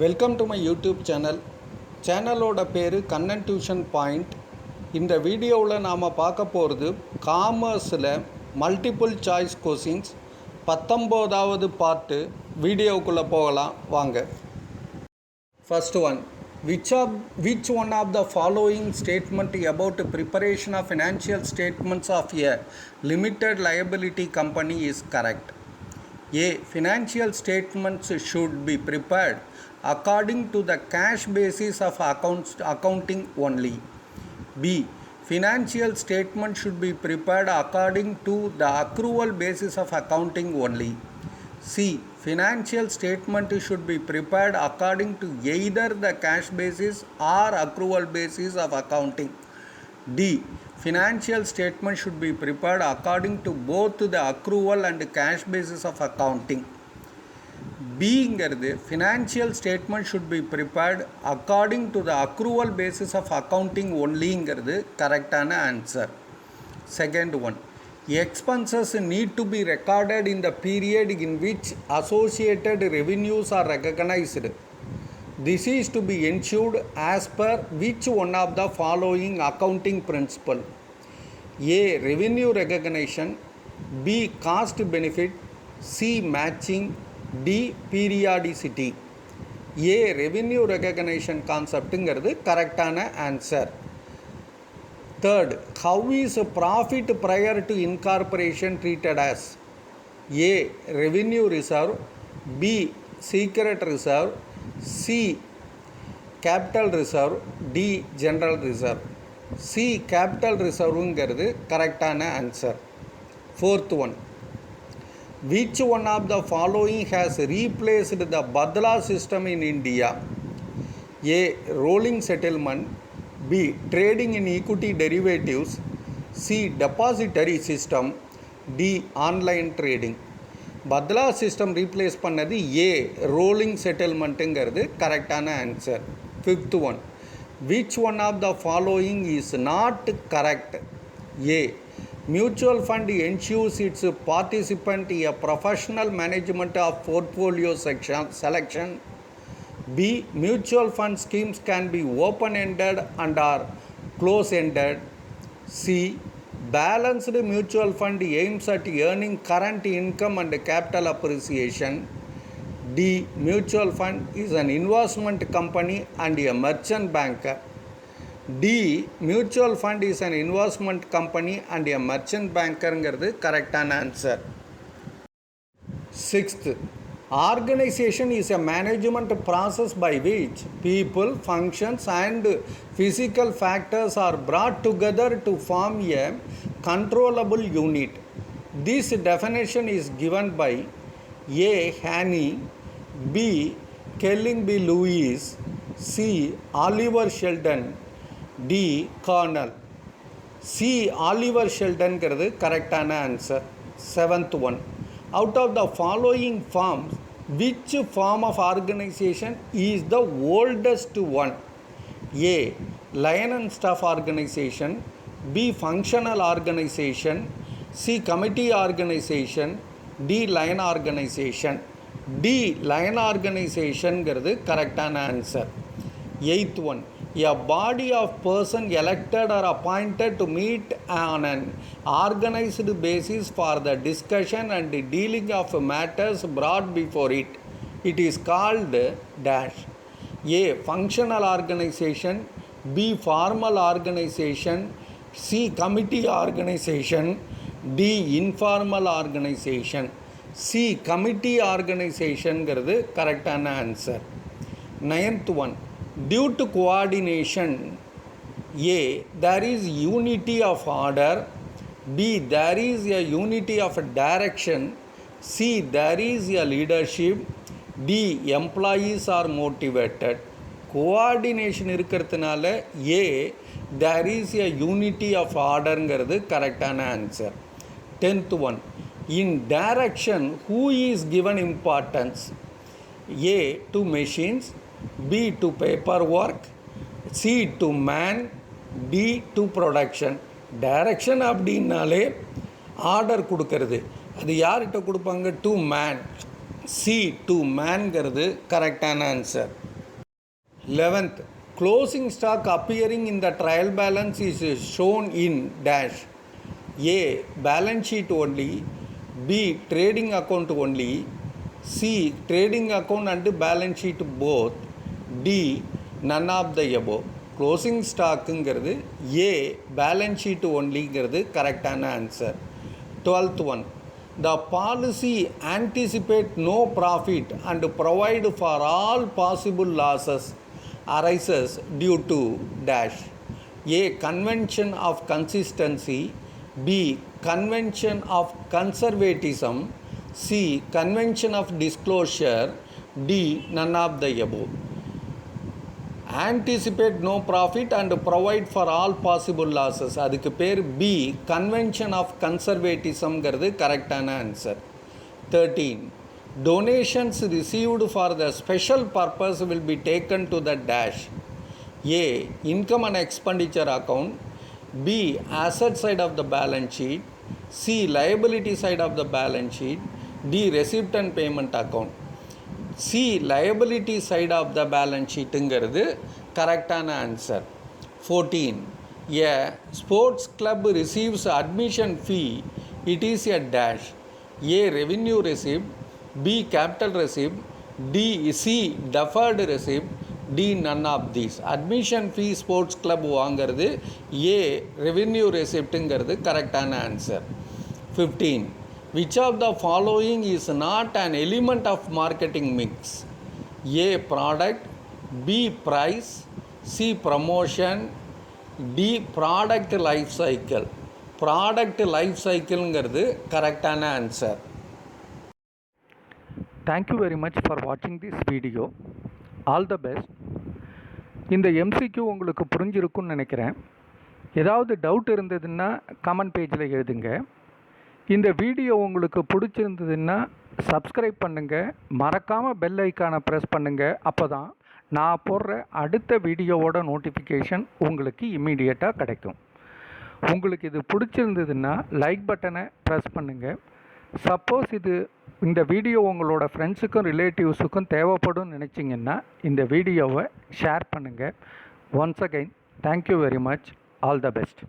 Welcome to my YouTube சேனலோட பேர் Kannan tuition point. இந்த வீடியோவில் நாம் பார்க்க போகிறது காமர்ஸில் மல்டிபிள் சாய்ஸ் கொஸ்டின்ஸ் 19வது பார்ட்டு. வீடியோக்குள்ளே போகலாம் வாங்க. First one, which one of the following statement about preparation of financial statements of a limited liability company is correct? A. Financial statements should be prepared according to the cash basis of accounting only. B. Financial statements should be prepared according to the accrual basis of accounting only. C. Financial statement should be prepared according to either the cash basis or accrual basis of accounting. D. Financial statement should be prepared according to both the accrual and cash basis of accounting. B financial statement should be prepared according to the accrual basis of accounting only correct answer. Second one, expenses need to be recorded in the period in which associated revenues are recognized. This is to be ensured as per which one of the following accounting principle? A. Revenue recognition. B. Cost benefit. C. Matching. D. Periodicity. A. Revenue recognition concept correct answer. Third, how is profit prior to incorporation treated as? A. Revenue reserve. B. Secret reserve. C. Capital reserve. D. General reserve. C. Capital reserve correct answer. Fourth one, which one of the following has replaced the Badla system in India? A. Rolling settlement. B. Trading in equity derivatives. C. Depository system. D. Online trading. Badla system replace பண்ணது A. Rolling settlement correct answer. Fifth one, which one of the following is not correct? A. Mutual fund ensures its participant a professional management of portfolio selection. B. Mutual fund schemes can be open-ended and are close-ended. C. Balanced mutual fund aims at earning current income and capital appreciation. D. Mutual fund is an investment company and a merchant banker. D. Mutual fund is an investment company and a merchant banker correct answer. Sixth, organization is a management process by which people, functions and physical factors are brought together to form a controllable unit. This definition is given by A. Haney. B. Kelling B. Lewis. C. Oliver Sheldon. D. Cornell. C. Oliver Sheldon correct answer. Seventh one, out of the following forms, which form of organization is the oldest one? A. Lion and staff organization. B. Functional organization. C. Committee organization. D. Lion organization. D. Lion organization correct answer. Eighth one, a body of person elected or appointed to meet on an organized basis for the discussion and dealing of matters brought before it. It is called dash. A. Functional organization. B. Formal organization. C. Committee organization. D. Informal organization. C. Committee organization correct answer. Ninth one, due to coordination, A. There is unity of order. B. There is a unity of direction. C. There is a leadership. D. Employees are motivated. Coordination இருக்கிறதுனால A. There is a unity of order correct answer. 10th one, in direction who is given importance? A. To machines. B. To paperwork. C. To man. D. To production. Direction அப்படின்னாலே order கொடுக்கறது, அது யார்கிட்ட கொடுப்பாங்க? To man. C to மேன்கிறது கரெக்டான answer. 11th, closing stock appearing in the trial balance is shown in dash. A. Balance sheet only. B. Trading account only. C. Trading account and balance sheet both. D. None of the above. Closing ஸ்டாக்குங்கிறது A, balance sheet ஒன்லிங்கிறது கரெக்டான answer. 12th one, the policy anticipate no profit and provide for all possible losses arises due to dash. A. Convention of consistency. B. Convention of conservatism. C. Convention of disclosure. D. None of the above. Anticipate no profit and provide for all possible losses, அதுக்கு பேர் B, convention of கன்சர்வேட்டிசம்ங்கிறது கரெக்டான answer. 13, donations received for the special purpose will be taken to the dash. A. Income and expenditure account. B. Asset side of the balance sheet. C. Liability side of the balance sheet. D. Receipt and payment account. C, liability side of the balance sheetங்கிறது கரெக்டான answer. 14, a sports club receives admission fee, it is a dash. A. Revenue receipt. B. Capital receipt. D. C. Deferred receipt. D. None of these. admission fee sports club வாங்கிறது A. revenue receiptங்கிறது கரெக்டான answer. 15, which of the following is not an element of marketing mix? A. Product. B. Price. C. Promotion. D. Product life cycle. Product life cycleங்கிறது கரெக்டான answer. Thank you very much for watching this video. All the best. இந்த MCQ உங்களுக்கு புரிஞ்சிருக்கும்னு நினைக்கிறேன். ஏதாவது doubt இருந்ததுன்னா comment பேஜில் எழுதுங்க. இந்த வீடியோ உங்களுக்கு பிடிச்சிருந்ததுன்னா சப்ஸ்கிரைப் பண்ணுங்கள், மறக்காமல் பெல் ஐக்கானை ப்ரெஸ் பண்ணுங்கள். அப்போ தான் நான் போடுற அடுத்த வீடியோவோட நோட்டிஃபிகேஷன் உங்களுக்கு இம்மீடியட்டாக கிடைக்கும். உங்களுக்கு இது பிடிச்சிருந்ததுன்னா லைக் பட்டனை ப்ரெஸ் பண்ணுங்கள். சப்போஸ் இந்த வீடியோ உங்களோட ஃப்ரெண்ட்ஸுக்கும் ரிலேட்டிவ்ஸுக்கும் தேவைப்படும் நினச்சிங்கன்னா இந்த வீடியோவை ஷேர் பண்ணுங்கள். Once again thank you very much. All the best.